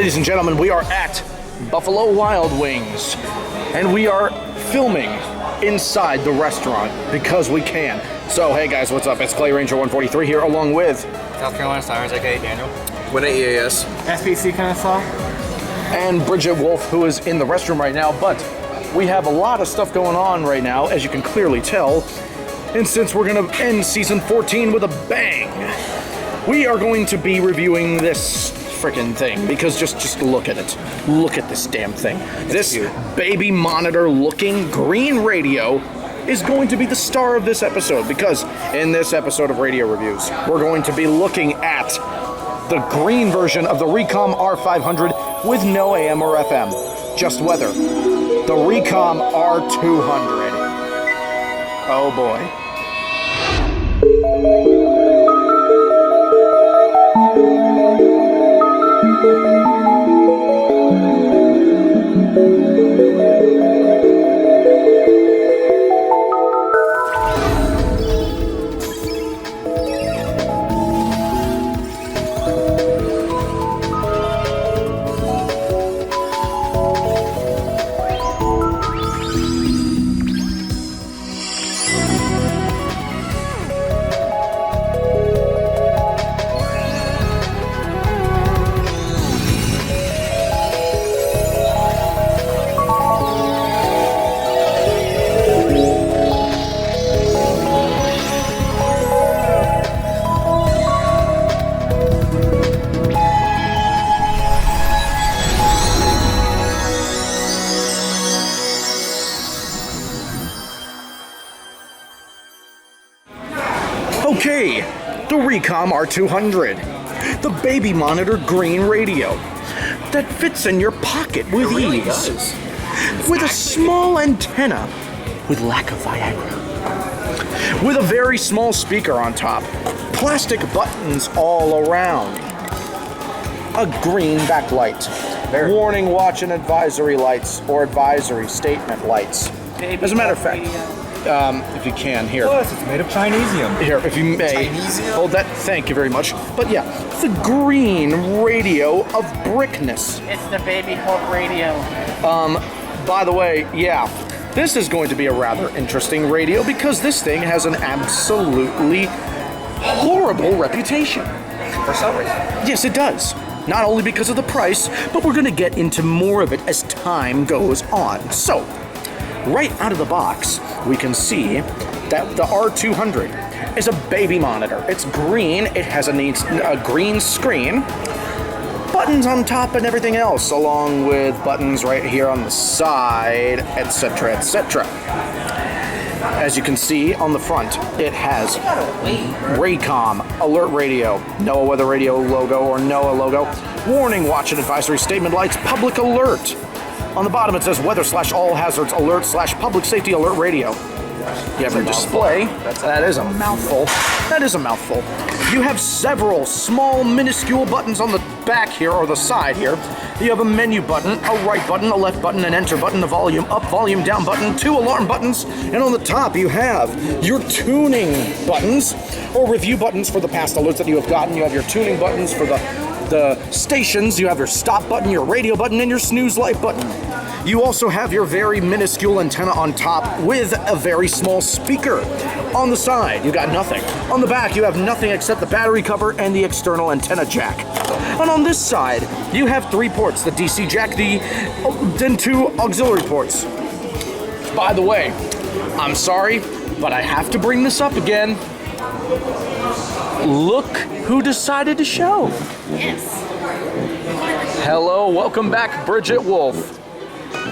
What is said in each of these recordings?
Ladies and gentlemen, we are at Buffalo Wild Wings, and we are filming inside the restaurant because we can. So, hey guys, what's up? It's Clay Ranger 143 here, along with South Carolina Sirens, aka Daniel. Winna EAS. SPC Kennesaw. and Bridget Wolf, who is in the restroom right now. But we have a lot of stuff going on right now, as you can clearly tell. And since we're going to end season 14 with a bang, we are going to be reviewing this freaking thing, because just look at it. Look at this damn thing. This baby monitor looking green radio is going to be the star of this episode, because in this episode of Radio Reviews, we're going to be looking at the green version of the Reecom R-500 with no AM or FM, just weather. The Reecom R-200. Oh boy. Okay, the Reecom R-200, the baby monitor green radio that fits in your pocket with ease, with a small antenna with lack of Viagra, with a very small speaker on top, plastic buttons all around, a green backlight, warning, watch, and advisory lights, or advisory statement lights. As a matter of fact, if you can, here. Plus, it's made of Chinesium. Here, if you may. Chinesium? Hold that, thank you very much. But yeah, the green radio of brickness. It's the Baby Hope radio. By the way, yeah, this is going to be a rather interesting radio because this thing has an absolutely horrible reputation. For some reason. Yes, it does. Not only because of the price, but we're going to get into more of it as time goes on. So, right out of the box, we can see that the R-200 is a baby monitor. It's green, it has a green screen, buttons on top and everything else, along with buttons right here on the side, etc., etc. As you can see on the front, it has Reecom, alert radio, NOAA weather radio logo or NOAA logo, warning, watch and advisory statement lights, public alert. On the bottom it says weather/all hazards alert/public safety alert radio. You have your display. That is a mouthful. That is a mouthful. You have several small minuscule buttons on the back here, or the side here. You have a menu button, a right button, a left button, an enter button, a volume up, volume down button, 2 alarm buttons, and on the top you have your tuning buttons, or review buttons for the past alerts that you have gotten. You have your tuning buttons for the stations. You have your stop button, your radio button, and your snooze light button. You also have your very minuscule antenna on top with a very small speaker. On the side, you got nothing. On the back, you have nothing except the battery cover and the external antenna jack. And on this side, you have 3 ports, the DC jack, then 2 auxiliary ports. By the way, I'm sorry, but I have to bring this up again. Look who decided to show. Yes. Hello, welcome back, Bridget Wolf.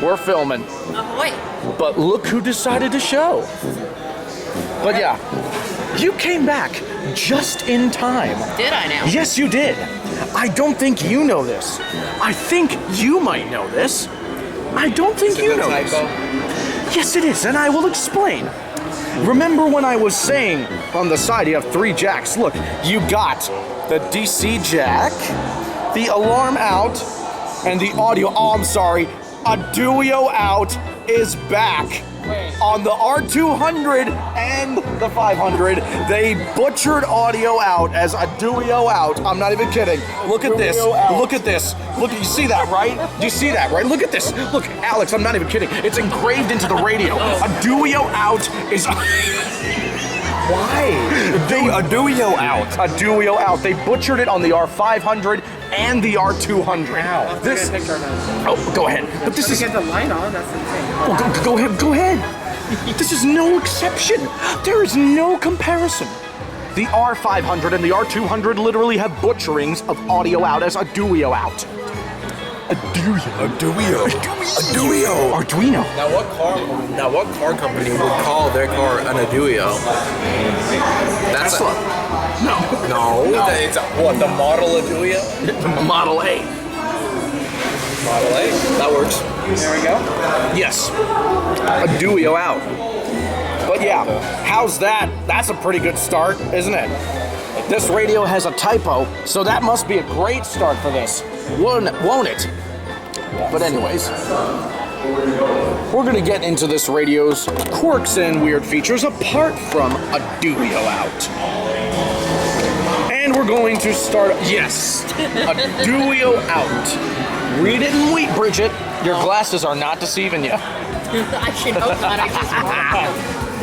We're filming. Ahoy. But look who decided to show. But yeah, you came back just in time. Did I now? Yes, you did. I don't think you know this. I think you might know this. I don't think you know this. Yes, it is, and I will explain. Remember when I was saying on the side you have 3 jacks? Look, you got the DC jack, the alarm out, and the audio. Oh, I'm sorry. Audio out is back. On the R200 and the 500, they butchered audio out as a duo out. I'm not even kidding. Look at this. Look at this. Look, you see that, right? Do you see that, right? Look at this. Look, Alex, I'm not even kidding. It's engraved into the radio. A duo out is... Why? A duo out. A duo out. They butchered it on the R500 and the R200. Wow. This. Oh, go ahead. But this is. Get the light on. That's insane. Oh, go ahead. Go ahead. This is no exception. There is no comparison. The R500 and the R200 literally have butcherings of audio out as a duo out. A duo. Arduino. Now what car company would call their car an Arduino? That's Tesla. No. It's what, the model Arduino? Model A. Model A? That works. There we go. Yes. A duo out. But yeah, how's that? That's a pretty good start, isn't it? This radio has a typo, so that must be a great start for this, won't it? But anyways, we're gonna get into this radio's quirks and weird features apart from a duo out. And we're going to start, yes, a duo out. Read it and wait, Bridget. Your glasses are not deceiving you. I should hope not. I just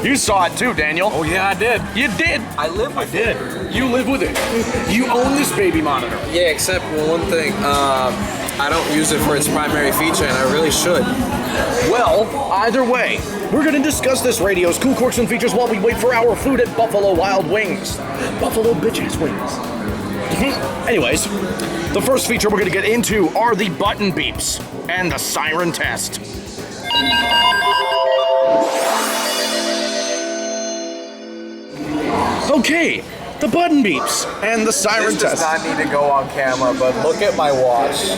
You saw it too, Daniel. Oh yeah, I did. You did. I live with it. You live with it. You own this baby monitor. Yeah, except one thing. I don't use it for its primary feature, and I really should. Well, either way, we're going to discuss this radio's cool quirks and features while we wait for our food at Buffalo Wild Wings. Buffalo bitch-ass wings. Anyways, the first feature we're going to get into are the button beeps and the siren test. Okay, the button beeps and the siren This does test. not need to go on camera, but look at my watch.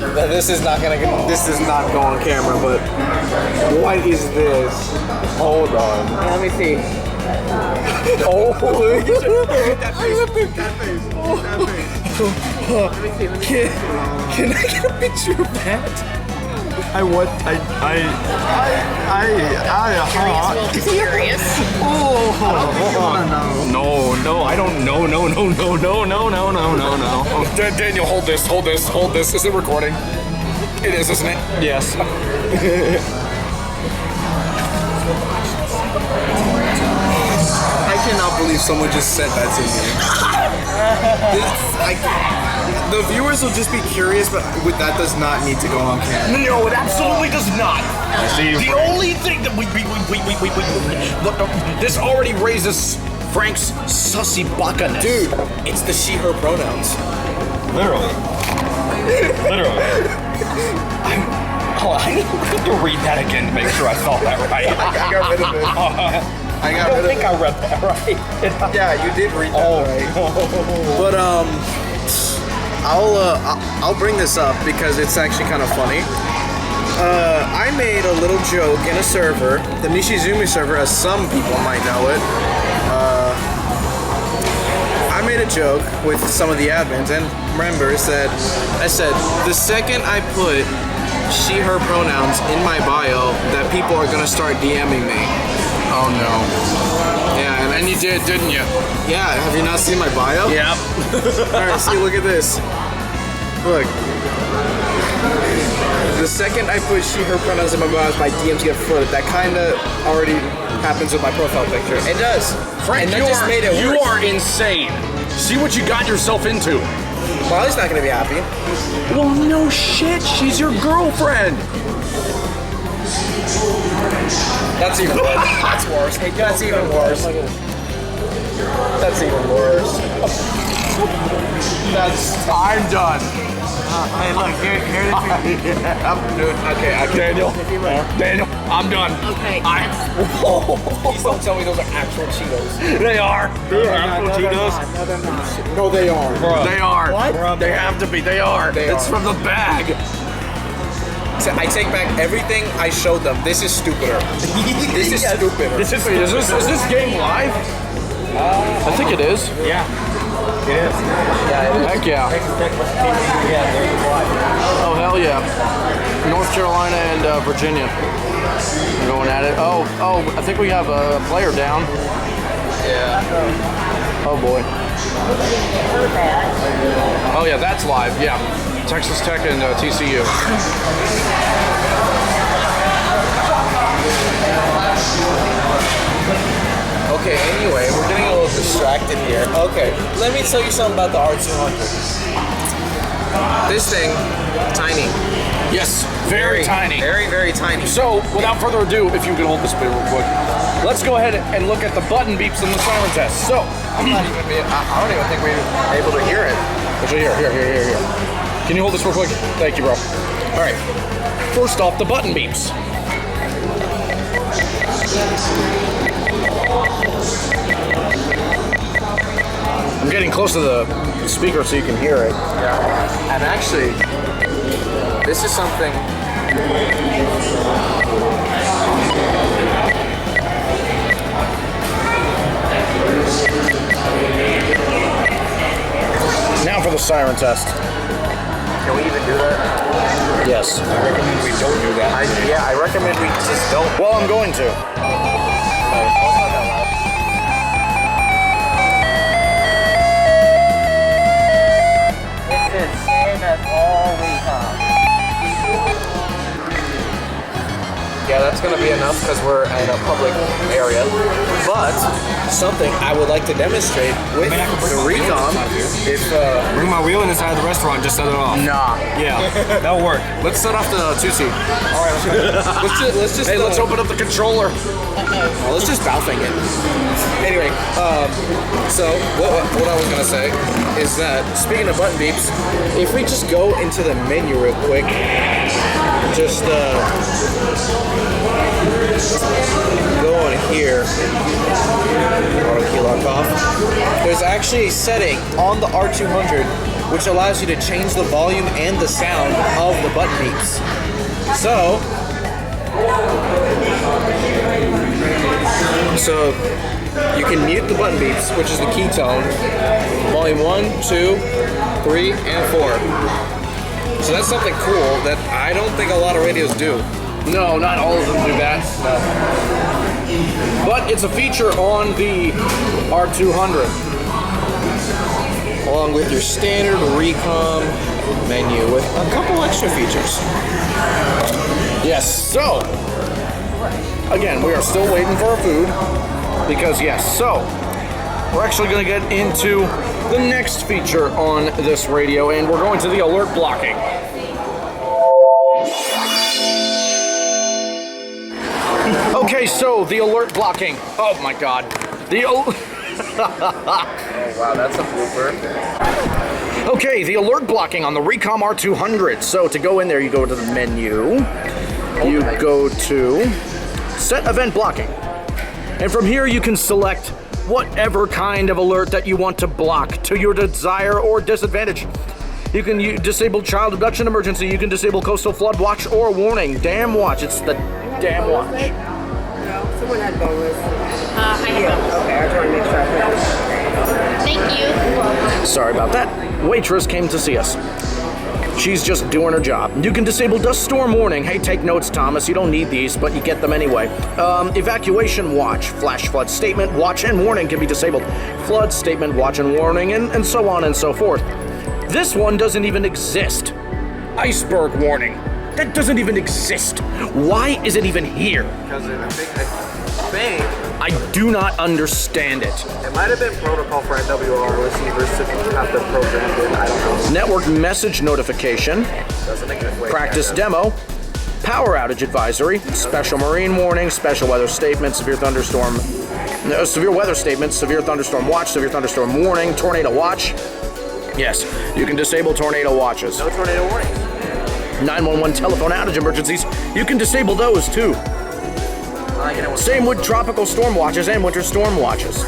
This is not go on camera, but what is this? Hold on. Let me see. Oh, look at Let me see. Can I get a picture of that? Serious? No, I don't. No. Daniel, hold this. Is it recording? It is, isn't it? Yes. I cannot believe someone just sent that to me. The viewers will just be curious, but that does not need to go on camera. No, it absolutely does not. The only thing that we look, this already raises Frank's sussy baka-ness. Dude, it's the she/her pronouns. Literally. I need to read that again to make sure I saw that right. I got rid of it. I don't think I read that right. Yeah, you did read that right. But I'll bring this up because it's actually kind of funny. I made a little joke in a server, the Nishizumi server, as some people might know it. I made a joke with some of the admins, and remember, I said the second I put she/her pronouns in my bio, that people are gonna start DMing me. Oh no. Yeah, and then you did, didn't you? Yeah, have you not seen my bio? Yep. Alright, see, look at this. Look. The second I put she/her pronouns in my bio, my DMs get flooded. That kinda already happens with my profile picture. It does. Frank, and that just made it you worse. are insane. See what you got yourself into. Molly's not gonna be happy. Well, no shit. She's your girlfriend. That's even worse. That's worse. That's even worse. That's even worse. I'm done. Hey, look, here I'm doing. Okay, Daniel, I'm done. Okay. Please don't tell me those are actual Cheetos. They are. They're actual Cheetos. No, they're not. No, they are. They are. What? They have to be. They are. It's are. from the bag. I take back everything I showed them. This is stupider. This is stupider. Is this game live? I think it is. Yeah. It is. Heck yeah. Oh, hell yeah. North Carolina and Virginia. We're going at it. Oh, I think we have a player down. Yeah. Oh, boy. Oh, yeah, that's live. Yeah. Texas Tech and TCU. Okay, anyway, we're getting a little distracted here. Okay, let me tell you something about the R-200. This thing, tiny. Yes, very tiny. Very, very tiny. So, without further ado, if you can hold this bit real quick, let's go ahead and look at the button beeps in the siren test. So, I don't even think we were able to hear it. actually, here. Can you hold this real quick? Thank you, bro. All right. First off, the button beeps. I'm getting close to the speaker so you can hear it. Yeah. And actually, this is something. Now for the siren test. Can we even do that? Yes. I recommend we don't do that. I recommend we just don't. Well, I'm going to. It's been saying that all week, huh? Yeah, that's gonna be enough because we're in a public area. But something I would like to demonstrate with the Reecom, if Bring my wheel inside the restaurant, just set it off. Nah. Yeah, that'll work. let's set off the 2C. All right, let's just Hey, let's open up the controller. let's just Baofeng it. Anyway, so what I was gonna say is that speaking of button beeps, if we just go into the menu real quick, just go on here. Auto key lock off. There's actually a setting on the R200 which allows you to change the volume and the sound of the button beeps. So you can mute the button beeps, which is the key tone, volume 1, 2, 3, and 4. So that's something cool that I don't think a lot of radios do. No, not all of them do that. But it's a feature on the R200. Along with your standard Reecom menu with a couple extra features. Yes, so, again, we are still waiting for our food. Because, yes, so, we're actually going to get into the next feature on this radio, and we're going to the alert blocking. Okay, so the alert blocking. Oh my god. Oh wow, that's a blooper. Okay, the alert blocking on the Reecom R-200. So to go in there, you go to the menu. You go to set event blocking. And from here you can select whatever kind of alert that you want to block to your desire or disadvantage. You can disable child abduction emergency. You can disable coastal flood watch or warning. Damn watch. It's the damn watch. No, someone had boneless. I have Okay, I just want to make sure I put it. Thank you. Sorry about that. Waitress came to see us. She's just doing her job. You can disable dust storm warning. Hey, take notes, Thomas. You don't need these, but you get them anyway. Evacuation watch, flash flood statement, watch and warning can be disabled. Flood statement, watch and warning, and so on and so forth. This one doesn't even exist. Iceberg warning. That doesn't even exist. Why is it even here? Because I think I do not understand it. it might have been protocol for NWR receivers to have them programmed in. I don't know. Network message notification. Doesn't exist. Wait, Practice demo. Power outage advisory. Special marine warning. Special weather statement. Severe thunderstorm. Severe weather statement. Severe thunderstorm watch. Severe thunderstorm warning. Tornado watch. Yes, you can disable tornado watches. No tornado warnings. 911 telephone outage emergencies. You can disable those too. Same with tropical storm watches and winter storm watches.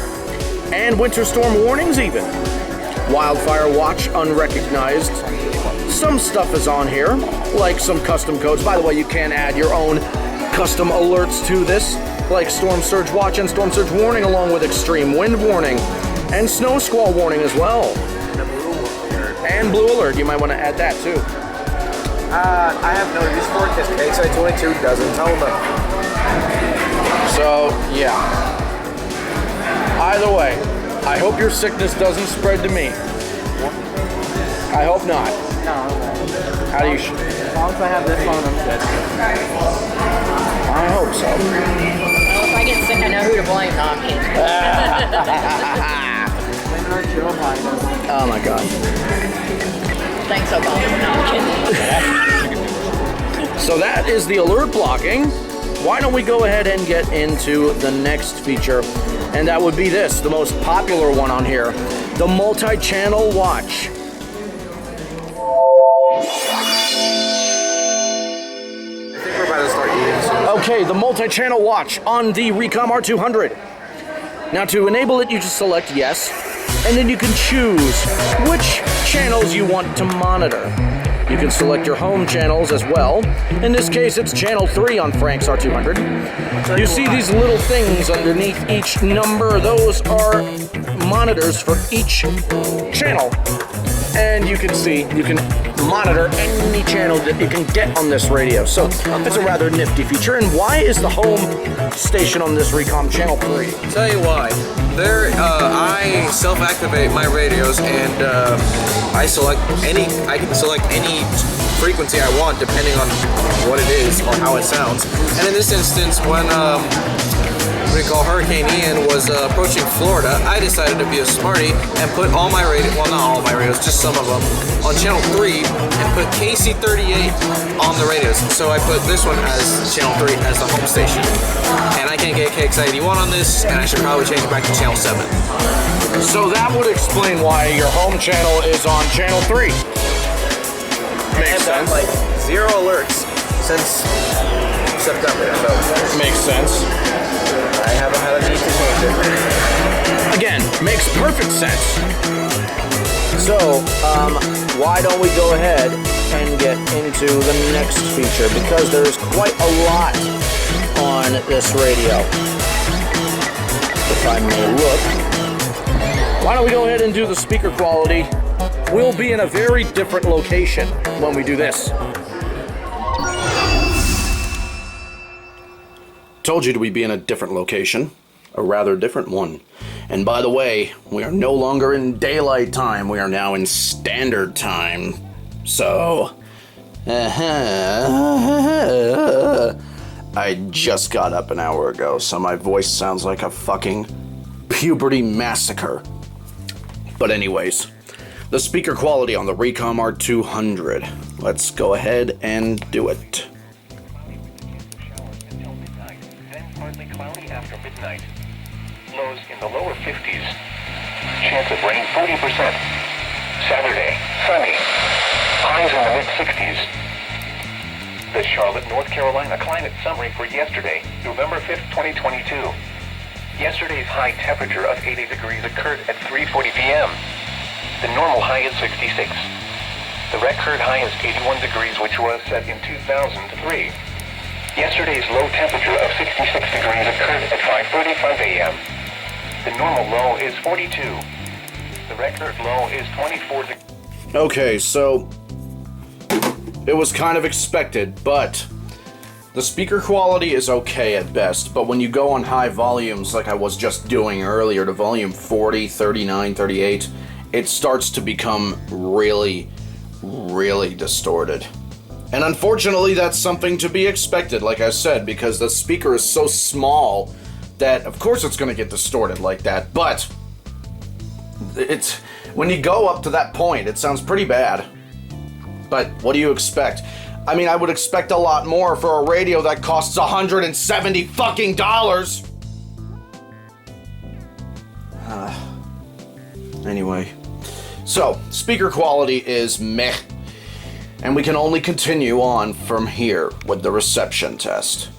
And winter storm warnings even. Wildfire watch unrecognized. Some stuff is on here, like some custom codes. By the way, you can add your own custom alerts to this, like storm surge watch and storm surge warning, along with extreme wind warning. And snow squall warning as well. And blue alert. You might want to add that too. I have no use for it because KXI 22 doesn't tell them. So, yeah. Either way, I hope your sickness doesn't spread to me. I hope not. No. How do you... As long as I have this phone, I'm good. I hope so. Well, if I get sick, I know who to blame. No, I'm kidding. Blame it on Joe Biden. Oh my God. Thanks, Obama. No, I'm kidding. So that is the alert blocking. Why don't we go ahead and get into the next feature? And that would be this, the most popular one on here, the multi-channel watch. I think we're about to start eating soon. Okay, the multi-channel watch on the Reecom R-200. Now to enable it, you just select yes, and then you can choose which channels you want to monitor. You can select your home channels as well. In this case, it's channel 3 on Frank's R200. You see these little things underneath each number. Those are monitors for each channel. And you can see, you can monitor any channel that you can get on this radio. So it's a rather nifty feature. And why is the home station on this Reecom channel 3? Tell you why. I self-activate my radios and I can select any frequency I want depending on what it is or how it sounds. And in this instance, when Hurricane Ian was approaching Florida, I decided to be a smarty and put all my radios, well, not all my radios, just some of them, on channel 3 and put KC38 on the radios. So I put this one as channel 3 as the home station. And I can't get KXI81 on this, and I should probably change it back to channel 7. So that would explain why your home channel is on channel 3. Makes sense. Like 0 alerts since September, so Makes sense. I haven't had a need to change it. Again, makes perfect sense. So, why don't we go ahead and get into the next feature, because there's quite a lot on this radio. If I may look. Why don't we go ahead and do the speaker quality? We'll be in a very different location when we do this. Told you we'd be in a different location, a rather different one. And by the way, we are no longer in daylight time, we are now in standard time. So, I just got up an hour ago, so my voice sounds like a fucking puberty massacre. But anyways, the speaker quality on the Reecom R-200. Let's go ahead and do it. Partly cloudy after midnight. Lows in the lower 50s. Chance of rain 40%. Saturday, sunny. Highs in the mid-60s. The Charlotte, North Carolina climate summary for yesterday, November 5th, 2022. Yesterday's high temperature of 80 degrees occurred at 3:40 p.m. The normal high is 66. The record high is 81 degrees, which was set in 2003. Yesterday's low temperature of 66 degrees occurred at 5:35 a.m. The normal low is 42. The record low is 24 degrees. Okay, so it was kind of expected, but the speaker quality is okay at best, but when you go on high volumes like I was just doing earlier to volume 40, 39, 38, it starts to become really, really distorted. And unfortunately, that's something to be expected, like I said, because the speaker is so small that, of course, it's going to get distorted like that. But it's when you go up to that point, it sounds pretty bad. But what do you expect? I mean, I would expect a lot more for a radio that costs $170 fucking dollars. Anyway, so speaker quality is meh. And we can only continue on from here with the reception test.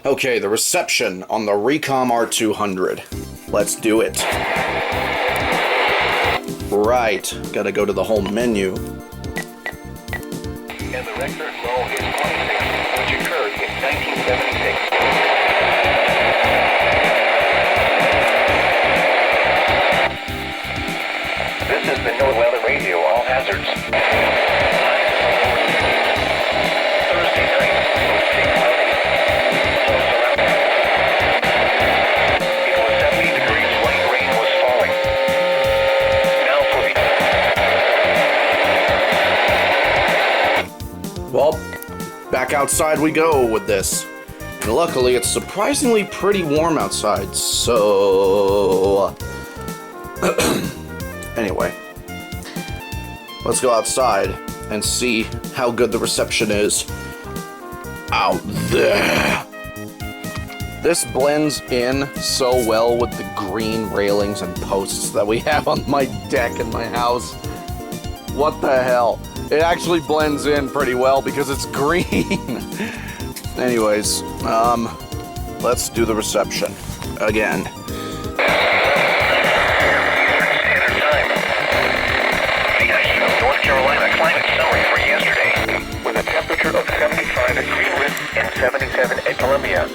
Okay, the reception on the Reecom R-200. Let's do it. Right, gotta go to the home menu. And the record low is 26, which occurred in 1976. hazards. Thursday night, mostly cloudy. Lows around. It was 70 degrees. Light rain was falling. Now for the... Well, back outside we go with this. And luckily, it's surprisingly pretty warm outside, so... Anyway. Let's go outside and see how good the reception is out there. This blends in so well with the green railings and posts that we have on my deck in my house. What the hell? It actually blends in pretty well because it's green. Anyways, let's do the reception again. Standard Time. The ISO North Carolina climate summary for yesterday, with a temperature of 75 at Greenwood and 77 at Columbia.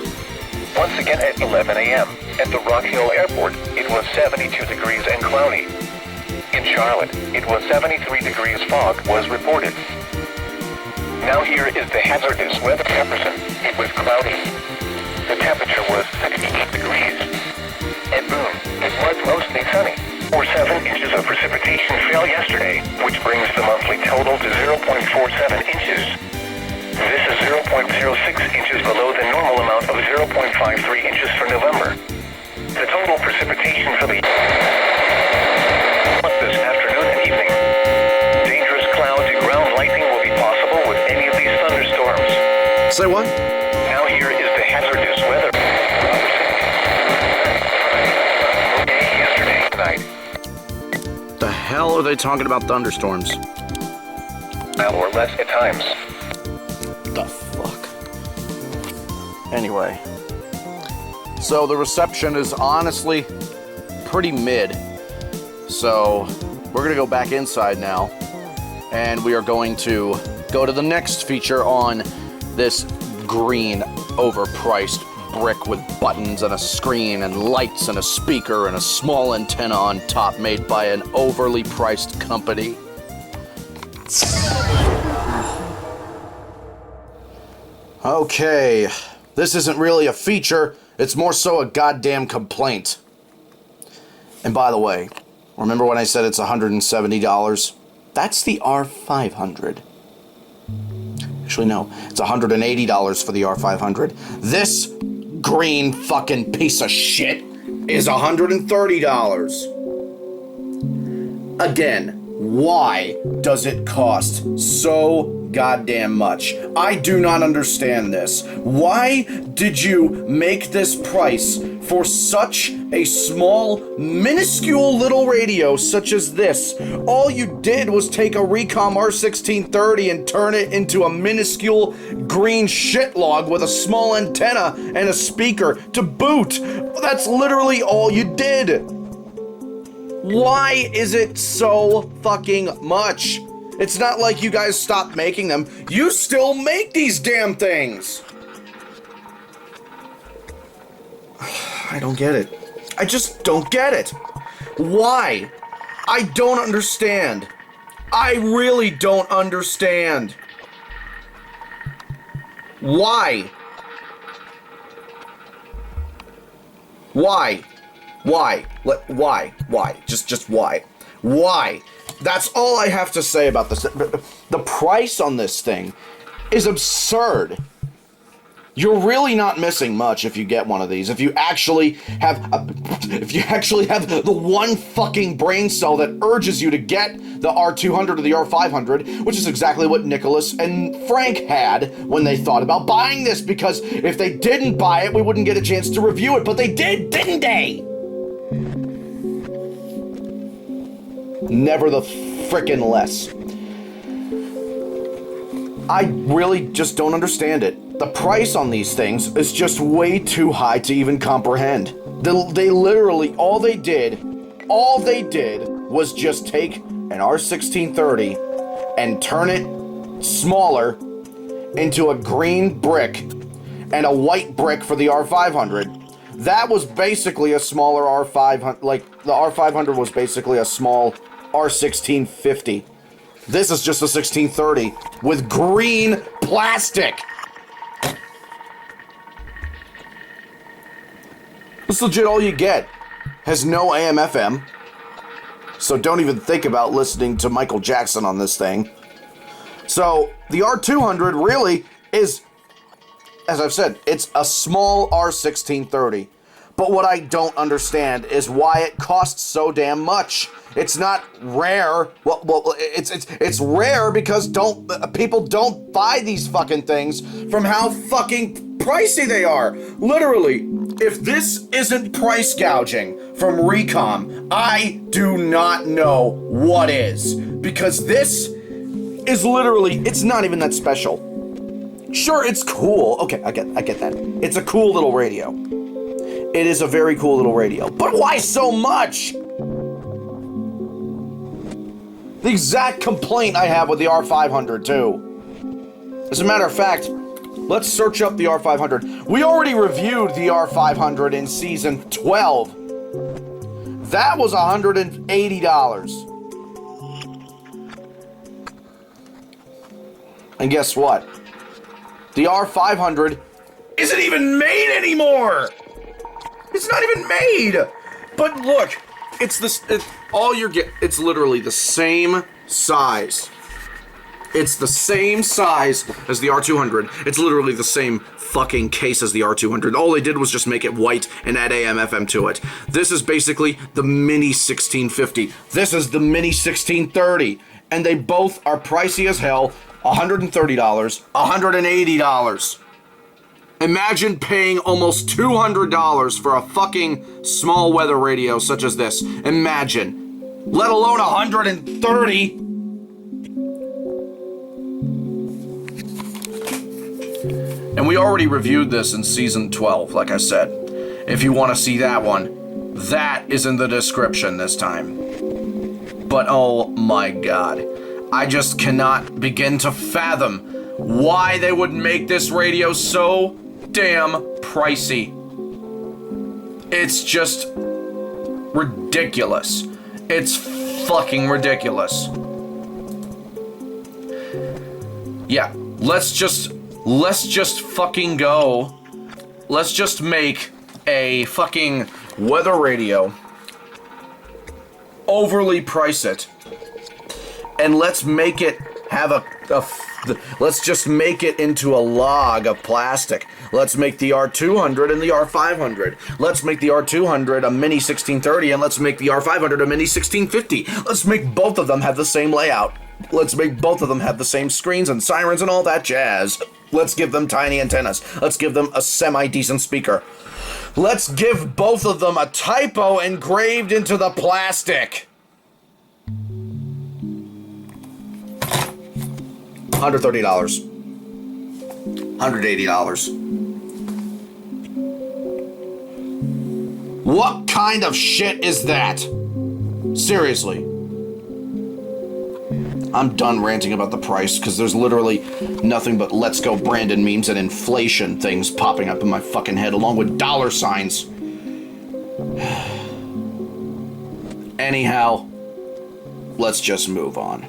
Once again at 11 a.m. at the Rock Hill Airport, it was 72 degrees and cloudy. In Charlotte, it was 73 degrees. Fog was reported. Now here is the hazardous weather. Jefferson, it was cloudy. The temperature was 68 degrees. At Boone, it was mostly sunny, or 7 inches of precipitation fell yesterday, which brings the monthly total to 0.47 inches. This is 0.06 inches below the normal amount of 0.53 inches for November. The total precipitation for the this afternoon and evening. Dangerous cloud to ground lightning will be possible with any of these thunderstorms. Say what? Now here is the hazardous weather. Okay, yesterday night. The hell are they talking about thunderstorms? Or less at times. The fuck? Anyway. So the reception is honestly pretty mid. So we're gonna go back inside now, and we are going to go to the next feature on this green, overpriced brick with buttons and a screen and lights and a speaker and a small antenna on top made by an overly priced company. Okay, this isn't really a feature, it's more so a goddamn complaint. And by the way, remember when I said it's $170? That's the R500. Actually, no. It's $180 for the R500. This green fucking piece of shit is $130. Again, why does it cost so goddamn much? I do not understand this. Why did you make this price for such a small, minuscule little radio such as this? All you did was take a Reecom R-1630 and turn it into a minuscule green shit log with a small antenna and a speaker to boot. That's literally all you did. Why is it so fucking much? It's not like you guys stopped making them. You still make these damn things. I don't get it. I just don't get it. Why? I don't understand. I really don't understand. Why? Why? Why? Why? Just why? Why? That's all I have to say about this. The price on this thing is absurd. You're really not missing much if you get one of these. If you actually have the one fucking brain cell that urges you to get the R-200 or the R-500, which is exactly what Nicholas and Frank had when they thought about buying this, because if they didn't buy it, we wouldn't get a chance to review it, but they did, didn't they? Never the frickin' less. I really just don't understand it. The price on these things is just way too high to even comprehend. They literally, all they did was just take an R-1630 and turn it smaller into a green brick and a white brick for the R-500. That was basically a smaller R-500, like the R-500 was basically a small R-1650. This is just a 1630 with green plastic. This is legit all you get. Has no AM FM. So don't even think about listening to Michael Jackson on this thing. So the R-200 really is, as I've said, it's a small R1630. But what I don't understand is why it costs so damn much. It's not rare. Well, it's rare because people don't buy these fucking things from how fucking pricey they are. Literally, if this isn't price gouging from Reecom, I do not know what is. Because this is literally, it's not even that special. Sure, it's cool. Okay, I get that. It's a cool little radio. It is a very cool little radio. But why so much? The exact complaint I have with the R500 too. As a matter of fact, let's search up the R500. We already reviewed the R500 in season 12. That was $180. And guess what? The R500 isn't even made anymore! It's not even made! But look, it's all you're getting, it's literally the same size. It's the same size as the R200. It's literally the same fucking case as the R200. All they did was just make it white and add AM FM to it. This is basically the mini 1650. This is the mini 1630. And they both are pricey as hell. $130, $180. Imagine paying almost $200 for a fucking small weather radio such as this. Imagine. Let alone $130. And we already reviewed this in season 12, like I said. If you want to see that one, that is in the description this time. But oh my god. I just cannot begin to fathom why they would make this radio so damn pricey. It's just ridiculous. It's fucking ridiculous. Yeah, let's just fucking go. Let's just make a fucking weather radio. Overly price it. And let's make it have let's just make it into a log of plastic. Let's make the R200 and the R500. Let's make the R200 a mini 1630 and let's make the R500 a mini 1650. Let's make both of them have the same layout. Let's make both of them have the same screens and sirens and all that jazz. Let's give them tiny antennas. Let's give them a semi-decent speaker. Let's give both of them a typo engraved into the plastic. $130. $180. What kind of shit is that? Seriously. I'm done ranting about the price because there's literally nothing but Let's Go Brandon memes and inflation things popping up in my fucking head along with dollar signs. Anyhow, let's just move on.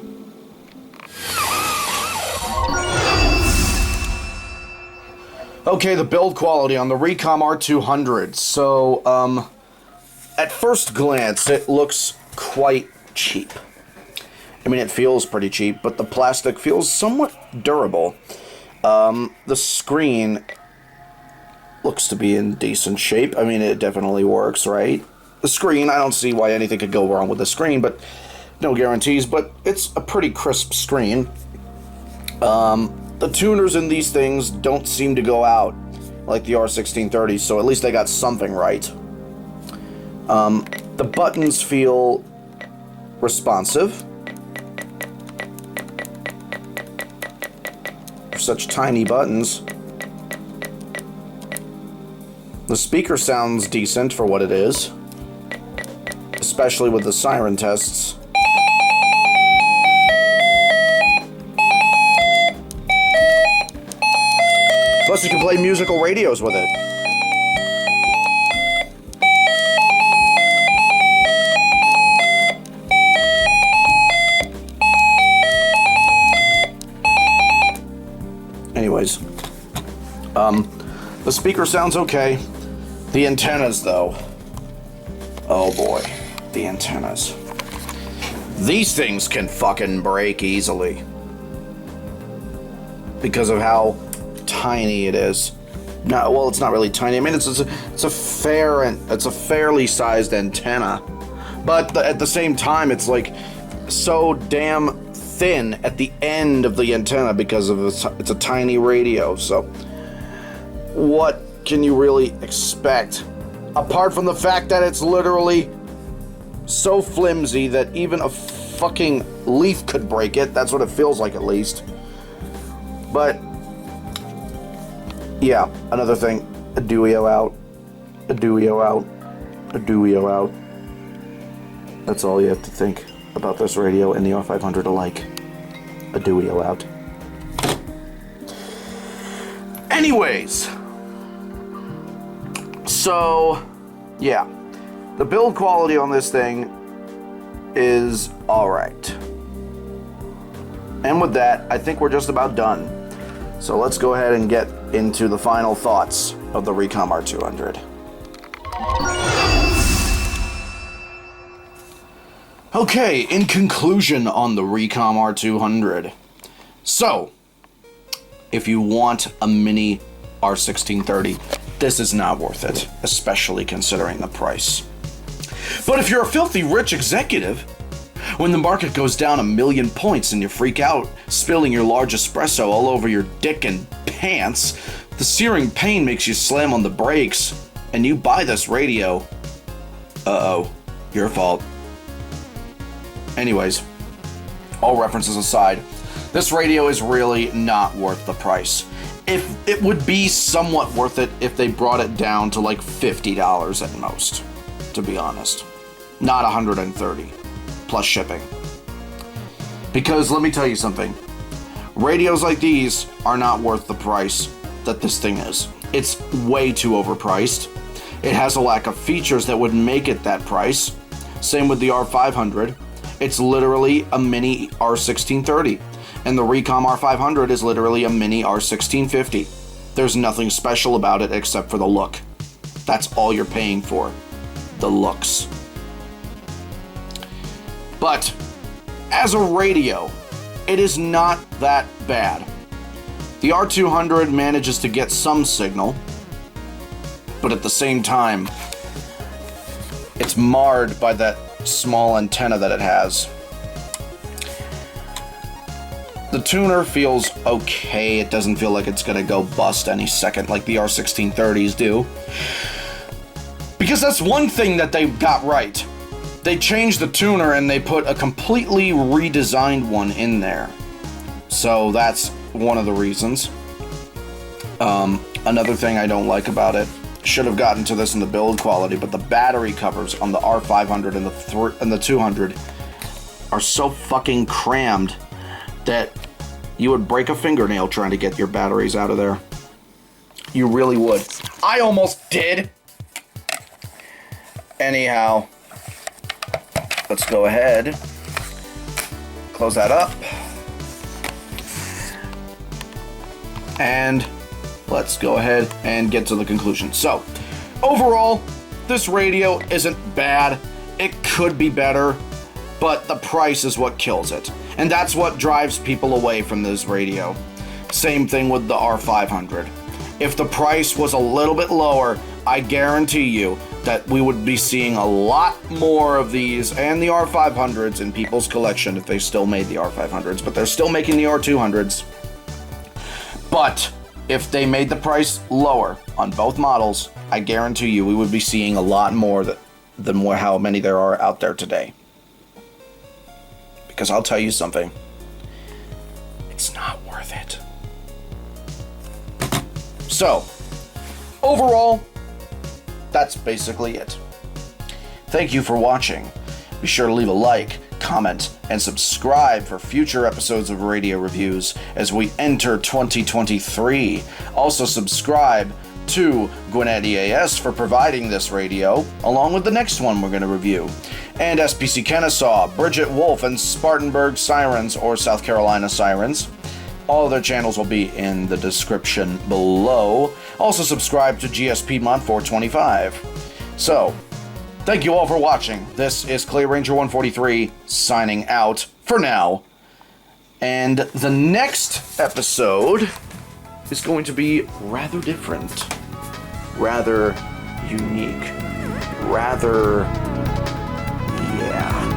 Okay, the build quality on the Reecom R-200. So, at first glance, it looks quite cheap. I mean, it feels pretty cheap, but the plastic feels somewhat durable. The screen looks to be in decent shape. I mean, it definitely works, right? The screen, I don't see why anything could go wrong with the screen, but no guarantees, but it's a pretty crisp screen. The tuners in these things don't seem to go out like the R1630, so at least they got something right. The buttons feel responsive. For such tiny buttons. The speaker sounds decent for what it is, especially with the siren tests. Plus, you can play musical radios with it. speaker sounds okay. The antennas, though. Oh boy, the antennas. These things can fucking break easily. Because of how tiny it is. No, well, it's not really tiny. I mean, it's a fairly sized antenna, but at the same time, it's like so damn thin at the end of the antenna because of it's a tiny radio. So, what can you really expect apart from the fact that it's literally so flimsy that even a fucking leaf could break it? That's what it feels like, at least. But yeah, another thing, a Duio out, a Duio out, a Duio out. That's all you have to think about this radio and the R500 alike. A Duio out. Anyways, so yeah, the build quality on this thing is alright. And with that, I think we're just about done. So let's go ahead and get into the final thoughts of the Reecom R-200. Okay, in conclusion on the Reecom R-200. So, if you want a mini R1630, this is not worth it, especially considering the price. But if you're a filthy rich executive, when the market goes down 1,000,000 points and you freak out, spilling your large espresso all over your dick and pants, the searing pain makes you slam on the brakes, and you buy this radio. Uh-oh, your fault. Anyways, all references aside, this radio is really not worth the price. If it would be somewhat worth it if they brought it down to like $50 at most, to be honest. Not $130. Plus shipping. Because let me tell you something, radios like these are not worth the price that this thing is. It's way too overpriced. It has a lack of features that would make it that price. Same with the R500. It's literally a mini R1630. And the Reecom R500 is literally a mini R1650. There's nothing special about it except for the look. That's all you're paying for. The looks. But, as a radio, it is not that bad. The R200 manages to get some signal, but at the same time, it's marred by that small antenna that it has. The tuner feels okay. It doesn't feel like it's gonna go bust any second like the R1630s do. Because that's one thing that they got right. They changed the tuner and they put a completely redesigned one in there. So that's one of the reasons. Another thing I don't like about it, should have gotten to this in the build quality, but the battery covers on the R500 and the 200 are so fucking crammed that you would break a fingernail trying to get your batteries out of there. You really would. I almost did. Anyhow, let's go ahead, close that up, and let's go ahead and get to the conclusion. So, overall, this radio isn't bad. It could be better, but the price is what kills it. And that's what drives people away from this radio. Same thing with the R500. If the price was a little bit lower, I guarantee you that we would be seeing a lot more of these and the R500s in people's collection if they still made the R500s, but they're still making the R200s. But if they made the price lower on both models, I guarantee you we would be seeing a lot more than how many there are out there today. Because I'll tell you something, it's not worth it. So, overall, that's basically it. Thank you for watching. Be sure to leave a like, comment, and subscribe for future episodes of Radio Reviews as we enter 2023. Also subscribe to Gwinnett EAS for providing this radio, along with the next one we're going to review. And SPC Kennesaw, Bridget Wolf, and Spartanburg Sirens, or South Carolina Sirens. All of their channels will be in the description below. Also subscribe to GSP Month 425. So, thank you all for watching. This is Clay Ranger 143 signing out for now. And the next episode is going to be rather different, rather unique, rather, yeah.